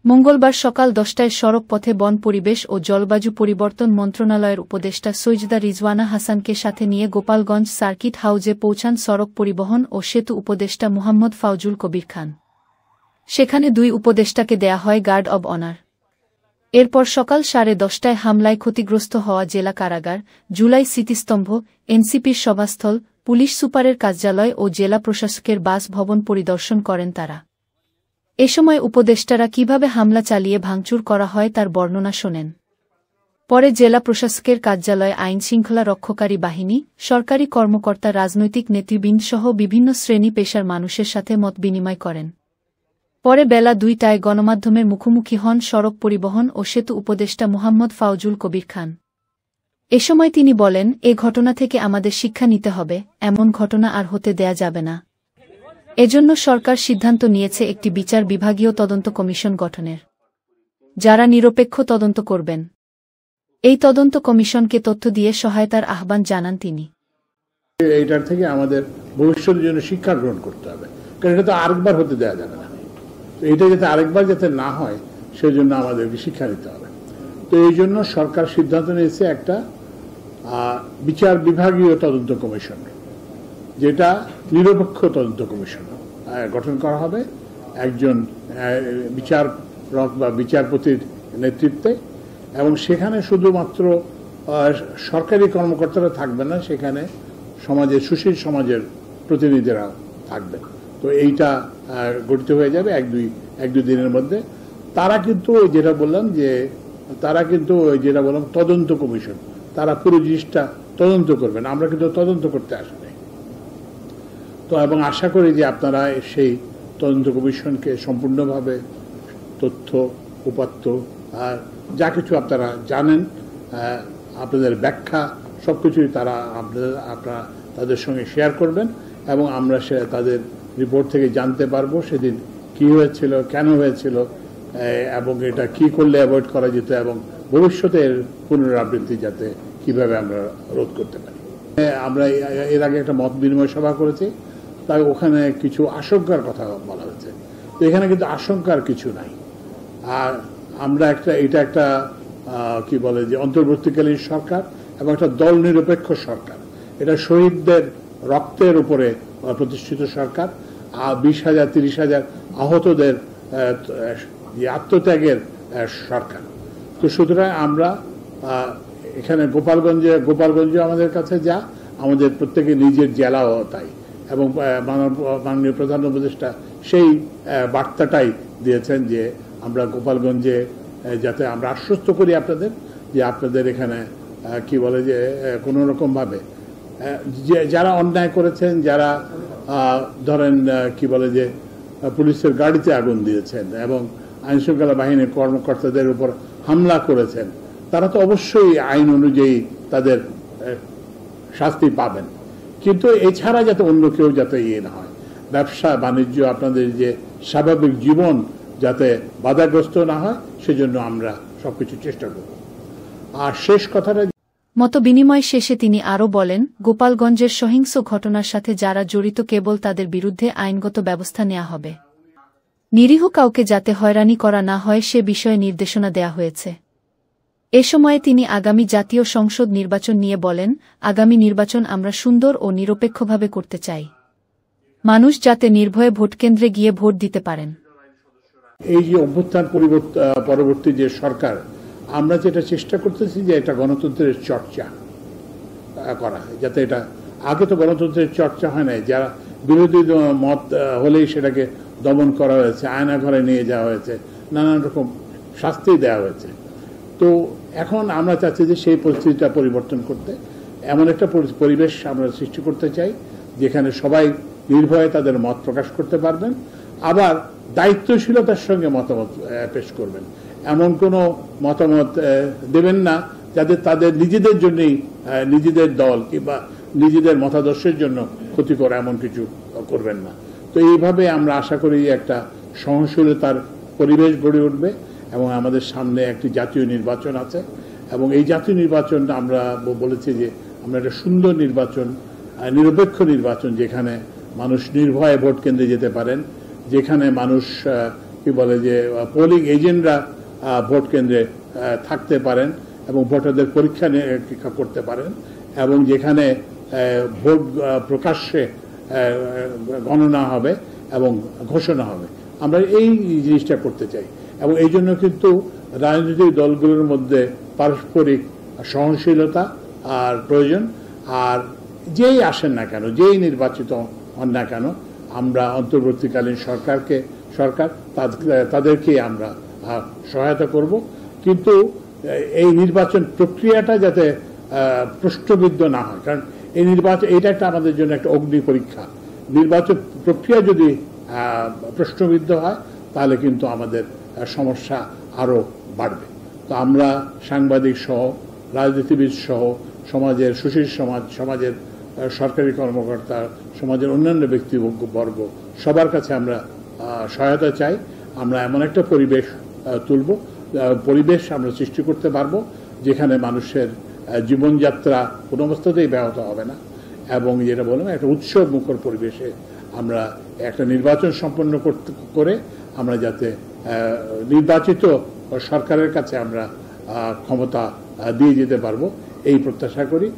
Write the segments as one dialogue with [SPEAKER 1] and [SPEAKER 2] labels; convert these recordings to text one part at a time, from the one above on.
[SPEAKER 1] মঙ্গলবার সকাল 10টায় সড়ক পথে বন পরিবেশ ও জলবায়ু পরিবর্তন মন্ত্রণালয়ের উপদেষ্টা সৈয়দা রিজওয়ানা হাসানকে সাথে নিয়ে গোপালগঞ্জ সার্কিট হাউজে পৌঁছান সড়ক পরিবহন ও সেতু উপদেষ্টা মুহাম্মদ ফাউজুল কবির খান। সেখানে দুই উপদেষ্টাকে দেয়া হয় গার্ড অব অনার। এরপর সকাল 10:30টায় হামলায় ক্ষতিগ্রস্ত হওয়া জেলা কারাগার, জুলাই স্মৃতিস্তম্ভ, এনসিপির সভাস্থল, পুলিশ সুপারের কার্যালয় ও জেলা প্রশাসকের বাসভবন পরিদর্শন করেন তারা। এ সময় উপদেষ্টারা কিভাবে হামলা চালিয়ে ভাঙচুর করা হয় তার বর্ণনা শোনেন। পরে জেলা প্রশাসকের কার্যালয়ে আইনশৃঙ্খলা রক্ষাকারী বাহিনী, সরকারি কর্মকর্তা, রাজনৈতিক নেতৃবৃন্দসহ বিভিন্ন শ্রেণী পেশার মানুষের সাথে মত বিনিময় করেন। পরে বেলা 2টায় গণমাধ্যমের মুখোমুখি হন সড়ক পরিবহন ও সেতু উপদেষ্টা মুহাম্মদ ফাউজুল কবির খান। এ সময় তিনি বলেন, এ ঘটনা থেকে আমাদের শিক্ষা নিতে হবে, এমন ঘটনা আর হতে দেয়া যাবে না। এজন্য সরকার সিদ্ধান্ত নিয়েছে একটি বিচার বিভাগীয় তদন্ত কমিশন গঠনের, যারা নিরপেক্ষ তদন্ত করবেন। এই তদন্ত কমিশনকে তথ্য দিয়ে সহায়তার আহ্বান জানান তিনি।
[SPEAKER 2] এইটার থেকে আমাদের ভবিষ্যতের জন্য শিক্ষা গ্রহণ করতে হবে, কারণ এটা তো আরেকবার হতে দেওয়া যাবে না। তো এটা যাতে আরেকবার যাতে না হয় সেজন্য আমাদেরকে শিক্ষা নিতে হবে। তো এই জন্য সরকার সিদ্ধান্ত নিয়েছে একটা বিচার বিভাগীয় তদন্ত কমিশন, যেটা নিরপেক্ষ তদন্ত কমিশন গঠন করা হবে একজন বিচারক বা বিচারপতির নেতৃত্বে, এবং সেখানে শুধুমাত্র সরকারি কর্মকর্তারা থাকবে না, সেখানে সমাজের সুশীল সমাজের প্রতিনিধিরা থাকবেন। তো এইটা গঠিত হয়ে যাবে এক দুই দিনের মধ্যে। তারা কিন্তু যেটা বললাম তদন্ত কমিশন, তারা পুরো জিনিসটা তদন্ত করবেন। আমরা কিন্তু তদন্ত করতে আসি নাই। তো এবং আশা করি যে আপনারা সেই তদন্ত কমিশনকে সম্পূর্ণভাবে তথ্য উপাত্ত আর যা কিছু আপনারা জানেন, আপনাদের ব্যাখ্যা সবকিছুই আপনারা তাদের সঙ্গে শেয়ার করবেন, এবং আমরা তাদের রিপোর্ট থেকে জানতে পারবো সেদিন কি হয়েছিল, কেন হয়েছিল, এবং এটা কি করলে অ্যাভয়েড করা যেত, এবং ভবিষ্যতের পুনরাবৃত্তি যাতে কিভাবে আমরা রোধ করতে পারি। আমরা এর আগে একটা মত বিনিময় সভা করেছি, তাই ওখানে কিছু আশঙ্কার কথা বলা হয়েছে। তো এখানে কিন্তু আশঙ্কার কিছু নাই। আর আমরা এটা একটা কি বলে যে অন্তর্বর্তীকালীন সরকার এবং একটা দল নিরপেক্ষ সরকার। এটা শহীদদের রক্তের উপরে প্রতিষ্ঠিত সরকার, 20,000 30,000 আহতদের আত্মত্যাগের সরকার। তো সুতরাং আমরা এখানে গোপালগঞ্জে আমাদের কাছে যা, আমাদের প্রত্যেকে নিজের জেলাও তাই, এবং মাননীয় প্রধান উপদেষ্টা সেই বার্তাটাই দিয়েছেন যে আমরা গোপালগঞ্জে যাতে আমরা আশ্বস্ত করি আপনাদের, যে আপনাদের এখানে কি বলে যে কোনো রকমভাবে যারা অন্যায় করেছেন, যারা ধরেন কি বলে যে পুলিশের গাড়িতে আগুন দিয়েছেন এবং আইনশৃঙ্খলা বাহিনীর কর্মকর্তাদের উপর হামলা করেছেন, তারা তো অবশ্যই আইন অনুযায়ী তাদের শাস্তি পাবেন। কিন্তু এছাড়া যাতে অন্য কেউ যাতে না হয়, ব্যবসা বাণিজ্য, আপনাদের যে স্বাভাবিক জীবন যাতে বাধাগ্রস্ত না হয়, সেজন্য আমরা সবকিছু চেষ্টা করব। আর শেষ কথাটা,
[SPEAKER 1] মত বিনিময় শেষে তিনি আরও বলেন, গোপালগঞ্জের সহিংস ঘটনার সাথে যারা জড়িত কেবল তাদের বিরুদ্ধে আইনগত ব্যবস্থা নেওয়া হবে। নিরীহ কাউকে যাতে হয়রানি করা না হয় সে বিষয়ে নির্দেশনা দেয়া হয়েছে। এ সময়ে তিনি আগামী জাতীয় সংসদ নির্বাচন নিয়ে বলেন, আগামী নির্বাচন আমরা সুন্দর ও নিরপেক্ষভাবে করতে চাই। মানুষ যাতে নির্ভয়ে ভোটকেন্দ্রে গিয়ে ভোট দিতে পারেন।
[SPEAKER 2] এই যে অভ্যুত্থান পরবর্তী যে সরকার, আমরা যেটা চেষ্টা করতেছি যে এটা গণতন্ত্রের চর্চা করা, যাতে এটা আগে তো গণতন্ত্রের চর্চা হয় নাই, যারা বিরোধী মত হলেই সেটাকে দমন করা হয়েছে, আয়নাঘরে নিয়ে যাওয়া হয়েছে, নানান রকম শাস্তি দেওয়া হয়েছে। তো এখন আমরা চাচ্ছি যে সেই পরিস্থিতিটা পরিবর্তন করতে, এমন একটা পরিবেশ আমরা সৃষ্টি করতে চাই যেখানে সবাই নির্ভয়ে তাদের মত প্রকাশ করতে পারবেন, আবার দায়িত্বশীলতার সঙ্গে মতামত পেশ করবেন। এমন কোনো মতামত দেবেন না যাতে তাদের নিজেদের জন্যই, নিজেদের দল কিংবা নিজেদের মতাদর্শের জন্য ক্ষতিকর এমন কিছু করবেন না। তো এইভাবে আমরা আশা করি একটা সহনশীলতার পরিবেশ গড়ে উঠবে, এবং আমাদের সামনে একটি জাতীয় নির্বাচন আছে, এবং এই জাতীয় নির্বাচন আমরা বলেছি যে আমরা একটা সুন্দর নির্বাচন, নিরপেক্ষ নির্বাচন, যেখানে মানুষ নির্ভয়ে ভোট কেন্দ্রে যেতে পারেন, যেখানে মানুষ কি বলে যে পোলিং এজেন্টরা ভোট কেন্দ্রে থাকতে পারেন এবং ভোটারদের পরীক্ষা নিরীক্ষা করতে পারেন, এবং যেখানে ভোট প্রকাশ্যে গণনা হবে এবং ঘোষণা হবে। আমরা এই জিনিসটা করতে চাই, এবং এই জন্য কিন্তু রাজনৈতিক দলগুলোর মধ্যে পারস্পরিক সহনশীলতা আর প্রয়োজন। আর যেই আসেন না কেন, যেই নির্বাচিত হন না কেন, আমরা অন্তর্বর্তীকালীন সরকার তাদেরকে আমরা সহায়তা করব। কিন্তু এই নির্বাচন প্রক্রিয়াটা যাতে প্রশ্নবিদ্ধ না হয়, কারণ এই নির্বাচন এটা একটা আমাদের জন্য একটা অগ্নি পরীক্ষা। নির্বাচন প্রক্রিয়া যদি প্রশ্নবিদ্ধ হয় তাহলে কিন্তু আমাদের সমস্যা আরো বাড়বে। তো আমরা সাংবাদিক সহ, রাজনীতিবিদ সহ, সমাজের সুশীল সমাজের সরকারি কর্মকর্তা, সমাজের অন্যান্য ব্যক্তিবর্গ সবার কাছে আমরা সহায়তা চাই। আমরা এমন একটা পরিবেশ আমরা সৃষ্টি করতে পারবো যেখানে মানুষের জীবনযাত্রা কোনো অবস্থাতেই ব্যাহত হবে না, এবং যেটা বললাম একটা উৎসব মুখর পরিবেশে আমরা একটা নির্বাচন সম্পন্ন করে আমরা যাতে নির্বাচিত সরকারের কাছে আমরা ক্ষমতা দিয়ে যেতে পারবো, এই প্রত্যাশা করি।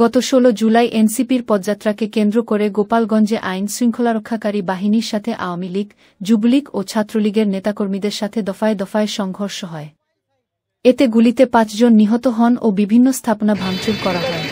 [SPEAKER 1] গত 16 জুলাই এনসিপির পদযাত্রাকে কেন্দ্র করে গোপালগঞ্জে আইন শৃঙ্খলা রক্ষাকারী বাহিনীর সাথে আওয়ামী লীগ, যুবলীগ ও ছাত্রলীগের নেতাকর্মীদের সাথে দফায় দফায় সংঘর্ষ হয়। এতে গুলিতে 5 জন নিহত হন ও বিভিন্ন স্থাপনা ভাঙচুর করা হয়।